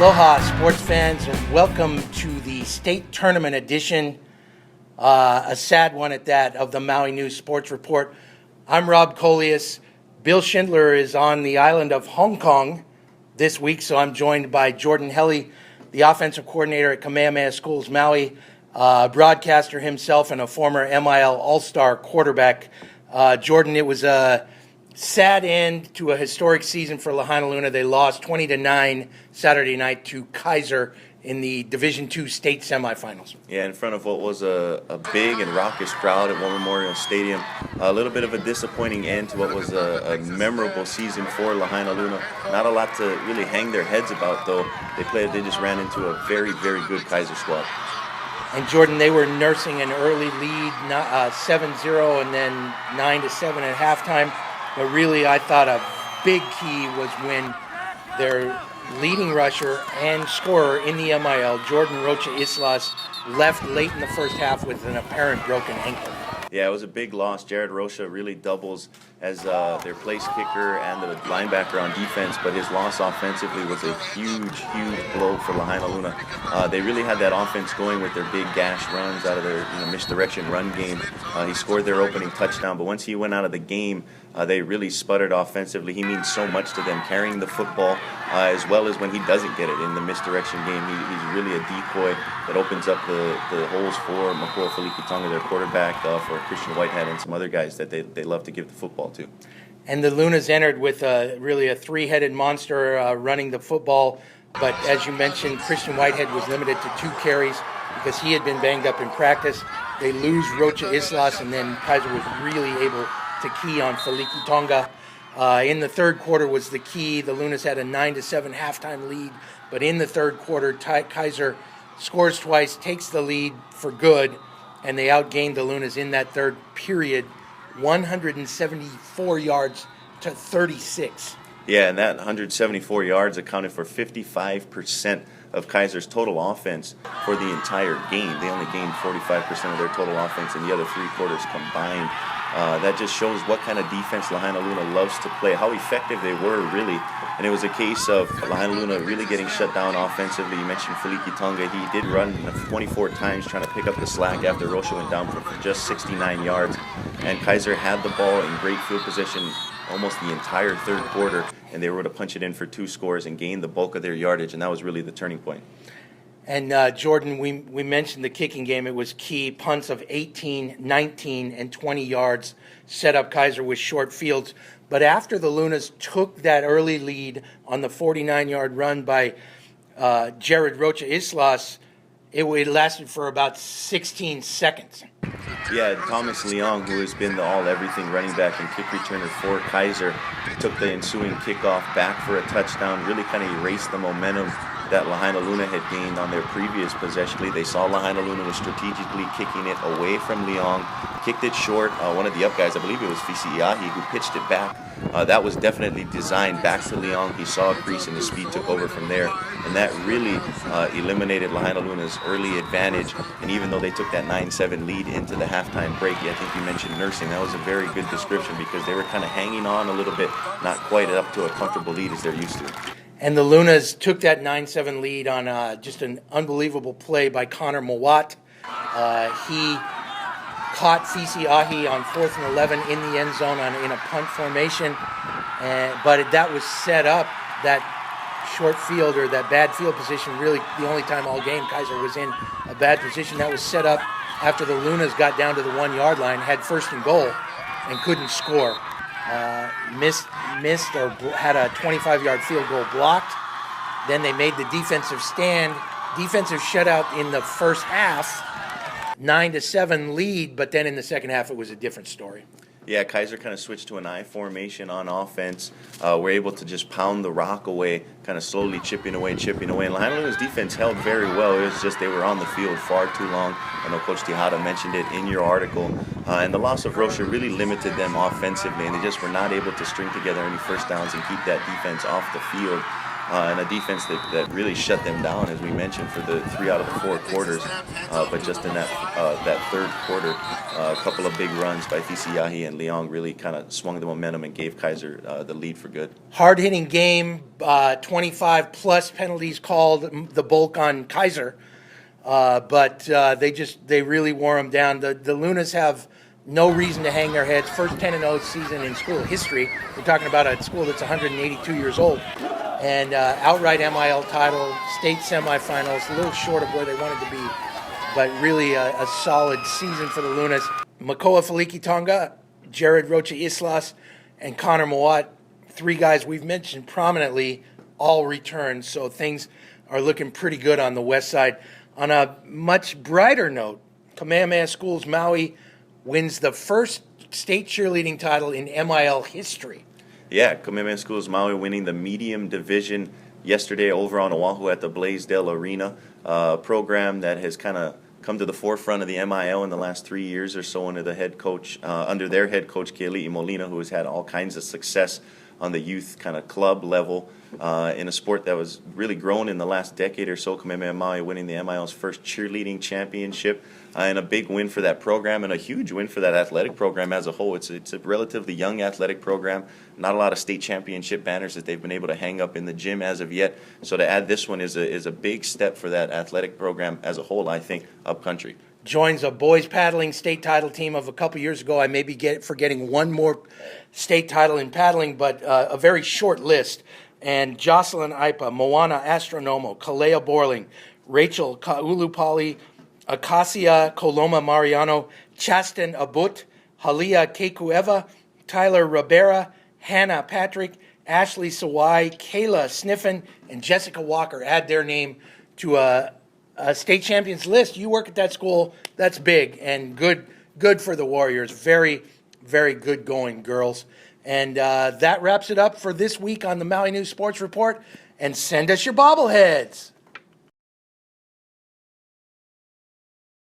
Aloha, sports fans, and welcome to the state tournament edition, a sad one at that, of the Maui News Sports Report. I'm Rob Coleus. Bill Schindler is on the island of Hong Kong this week, so I'm joined by Jordan Helly, the offensive coordinator at Kamehameha Schools Maui, broadcaster himself and a former MIL All-Star quarterback. Jordan, it was a sad end to a historic season for Lahainaluna. They lost 20-9 Saturday night to Kaiser in the Division II state semifinals. Yeah, in front of what was a big and raucous crowd at War Memorial Stadium. A little bit of a disappointing end to what was a memorable season for Lahainaluna. Not a lot to really hang their heads about, though. They just ran into a very, very good Kaiser squad. And Jordan, they were nursing an early lead, 7-0 and then 9-7 at halftime. But really, I thought a big key was when their leading rusher and scorer in the MIL, Jordan Rocha Islas, left late in the first half with an apparent broken ankle. Yeah, it was a big loss. Jared Rocha really doubles as their place kicker and the linebacker on defense, but his loss offensively was a huge, huge blow for Lahainaluna. They really had that offense going with their big gash runs out of their misdirection run game. He scored their opening touchdown, but once he went out of the game, they really sputtered offensively. He means so much to them, carrying the football, as well as when he doesn't get it in the misdirection game. He's really a decoy that opens up the holes for Makua Felikitonga, their quarterback, for Christian Whitehead and some other guys that they love to give the football to. And the Lunas entered with really a three-headed monster running the football, but as you mentioned, Christian Whitehead was limited to 2 carries because he had been banged up in practice. They lose Rocha Islas, and then Kaiser was really able to key on Felikitonga. In the third quarter was the key. The Lunas had a 9-7 halftime lead, but in the third quarter, Kaiser scores twice, takes the lead for good, and they outgained the Lunas in that third period, 174 yards to 36. Yeah, and that 174 yards accounted for 55% of Kaiser's total offense for the entire game. They only gained 45% of their total offense in the other 3 quarters combined. That just shows what kind of defense Lahainaluna loves to play, how effective they were, really. And it was a case of Lahainaluna really getting shut down offensively. You mentioned Felikitonga. He did run 24 times trying to pick up the slack after Rocha went down for just 69 yards. And Kaiser had the ball in great field position almost the entire third quarter, and they were able to punch it in for 2 scores and gain the bulk of their yardage, and that was really the turning point. And Jordan, we mentioned the kicking game. It was key. Punts of 18, 19, and 20 yards set up Kaiser with short fields. But after the Lunas took that early lead on the 49-yard run by Jared Rocha Islas, it lasted for about 16 seconds. Yeah, Thomas Leong, who has been the all-everything running back and kick returner for Kaiser, took the ensuing kickoff back for a touchdown, really kind of erased the momentum that Lahainaluna had gained on their previous possession. They saw Lahainaluna was strategically kicking it away from Leong, kicked it short. One of the up guys, I believe it was Fisiiahi, who pitched it back. That was definitely designed back to Leong. He saw a crease and the speed took over from there. And that really eliminated Lahainaluna's early advantage. And even though they took that 9-7 lead into the halftime break, I think you mentioned nursing. That was a very good description because they were kind of hanging on a little bit, not quite up to a comfortable lead as they're used to. And the Lunas took that 9-7 lead on just an unbelievable play by Connor Mawat. He caught Fisiiahi on 4th and 11 in the end zone in a punt formation. But that was set up, that short field or that bad field position, really the only time all game Kaiser was in a bad position. That was set up after the Lunas got down to the 1-yard line, had 1st and goal, and couldn't score. Missed or had a 25-yard field goal blocked. Then they made the defensive shutout in the first half, 9-7 lead, but then in the second half it was a different story. Yeah, Kaiser kind of switched to an I formation on offense. We're able to just pound the rock away, kind of slowly chipping away. And Lahainaluna's defense held very well. It was just they were on the field far too long. I know Coach Tejada mentioned it in your article. And the loss of Rocha really limited them offensively, and they just were not able to string together any first downs and keep that defense off the field. and a defense that really shut them down, as we mentioned, for the 3 out of the 4 quarters. But just in that third quarter, a couple of big runs by Fisiahi and Leong really kind of swung the momentum and gave Kaiser the lead for good. Hard-hitting game, 25-plus penalties called, the bulk on Kaiser. But they really wore them down. The Lunas have no reason to hang their heads. First 10-0 season in school history. We're talking about a school that's 182 years old. And outright MIL title, state semifinals, a little short of where they wanted to be. But really a solid season for the Lunas. Makoa Faliki Tonga, Jared Rocha Islas, and Connor Mawat, 3 guys we've mentioned prominently, all returned. So things are looking pretty good on the west side. On a much brighter note, Kamehameha Schools Maui wins the first state cheerleading title in MIL history. Yeah, Kamehameha Schools Maui winning the medium division yesterday over on Oahu at the Blaisdell Arena, program that has kind of come to the forefront of the MIL in the last 3 years or so under their head coach Keali'i Molina, who has had all kinds of success on the youth kind of club level in a sport that was really grown in the last decade or so. Kamehameha Maui winning the MIL's first cheerleading championship, and a big win for that program and a huge win for that athletic program as a whole. It's a relatively young athletic program, not a lot of state championship banners that they've been able to hang up in the gym as of yet. So to add this one is a big step for that athletic program as a whole, I think, up country. Joins a boys paddling state title team of a couple years ago. I may be forgetting one more state title in paddling, but a very short list. And Jocelyn Ipa, Moana Astronomo, Kalea Borling, Rachel Kaulupali, Acacia Coloma Mariano, Chasten Abut, Halia Kekueva, Tyler Ribera, Hannah Patrick, Ashley Sawai, Kayla Sniffen, and Jessica Walker add their name to a state champions list. You work at that school, that's big and good for the Warriors. Very, very good going, girls. And that wraps it up for this week on the Maui News Sports Report. And send us your bobbleheads.